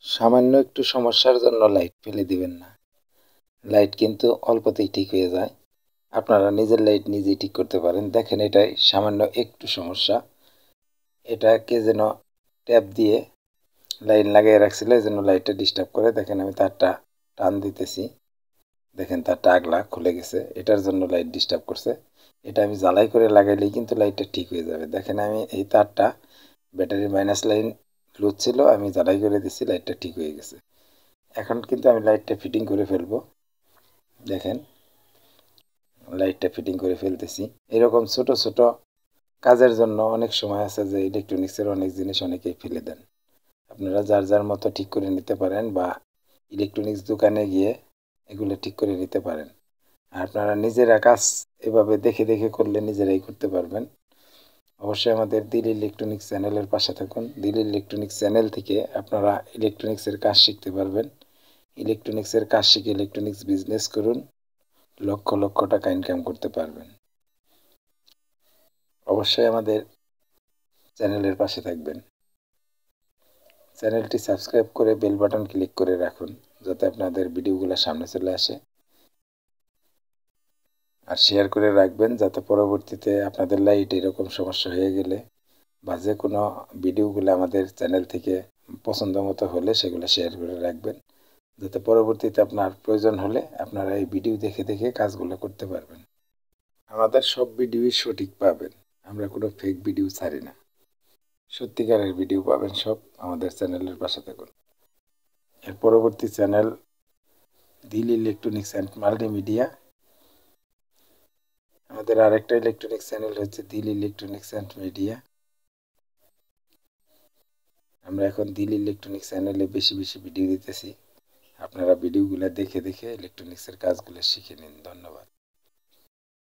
সামান্য একটু সমস্যার জন্য লাইট ফেলে দিবেন না। লাইট কিন্তু অল্পতেই ঠিক হয়ে যায়। আপনারা নিজের লাইট নিজেই ঠিক করতে পারেন। দেখেন এটাই সামান্য একটু সমস্যা। এটা কে যেন ট্যাপ দিয়ে লাইন লাগিয়ে রাখছিল, এই জন্য লাইটটা ডিস্টার্ব করে। দেখেন আমি তারটা টান দিতেছি, দেখেন তারটা আগলা খুলে গেছে, এটার জন্য লাইট ডিস্টার্ব করছে। এটা আমি জ্বালাই করে লাগাইলেই কিন্তু লাইটটা ঠিক হয়ে যাবে। দেখেন আমি এই তারটা ব্যাটারির মাইনাস লাইন লুজ ছিল, আমি জ্বালাই করে দিছি, লাইটটা ঠিক হয়ে গেছে। এখন কিন্তু আমি লাইটটা ফিটিং করে ফেলবো। দেখেন লাইটটা ফিটিং করে ফেলতেছি। এরকম ছোট ছোট কাজের জন্য অনেক সময় আছে যে ইলেকট্রনিক্সের অনেক জিনিস অনেকেই ফেলে দেন। আপনারা যার যার মতো ঠিক করে নিতে পারেন বা ইলেকট্রনিক্স দোকানে গিয়ে এগুলো ঠিক করে নিতে পারেন। আর আপনারা নিজেরা কাজ এভাবে দেখে দেখে করলে নিজেরাই করতে পারবেন। অবশ্যই আমাদের দিল ইলেকট্রনিক্স চ্যানেলের পাশে থাকুন। দিল ইলেকট্রনিক্স চ্যানেল থেকে আপনারা ইলেকট্রনিক্সের কাজ শিখতে পারবেন। ইলেকট্রনিক্সের কাজ শিখে ইলেকট্রনিক্স বিজনেস করুন, লক্ষ লক্ষ টাকা ইনকাম করতে পারবেন। অবশ্যই আমাদের চ্যানেলের পাশে থাকবেন। চ্যানেলটি সাবস্ক্রাইব করে বেল বাটন ক্লিক করে রাখুন, যাতে আপনাদের ভিডিওগুলো সামনে চলে আসে। আর শেয়ার করে রাখবেন, যাতে পরবর্তীতে আপনাদের লাইট এরকম সমস্যা হয়ে গেলে বা যে কোনো ভিডিওগুলো আমাদের চ্যানেল থেকে পছন্দ মতো হলে সেগুলো শেয়ার করে রাখবেন, যাতে পরবর্তীতে আপনার প্রয়োজন হলে আপনারা এই ভিডিও দেখে দেখে কাজগুলো করতে পারবেন। আমাদের সব ভিডিওই সঠিক পাবেন, আমরা কোনো ফেক ভিডিও ছাড়ি না। সত্যিকারের ভিডিও পাবেন সব। আমাদের চ্যানেলের পাশে থাকুন। এর পরবর্তী চ্যানেল দিল ইলেকট্রনিক্স অ্যান্ড মাল্টিমিডিয়া। আমাদের আরেকটা ইলেকট্রনিক্স চ্যানেল হচ্ছে দিল ইলেকট্রনিক্স অ্যান্ড মিডিয়া। আমরা এখন দিল ইলেকট্রনিক্স চ্যানেলে বেশি বেশি ভিডিও দিতেছি। আপনারা ভিডিওগুলো দেখে দেখে ইলেকট্রনিক্সের কাজগুলো শিখে নিন। ধন্যবাদ।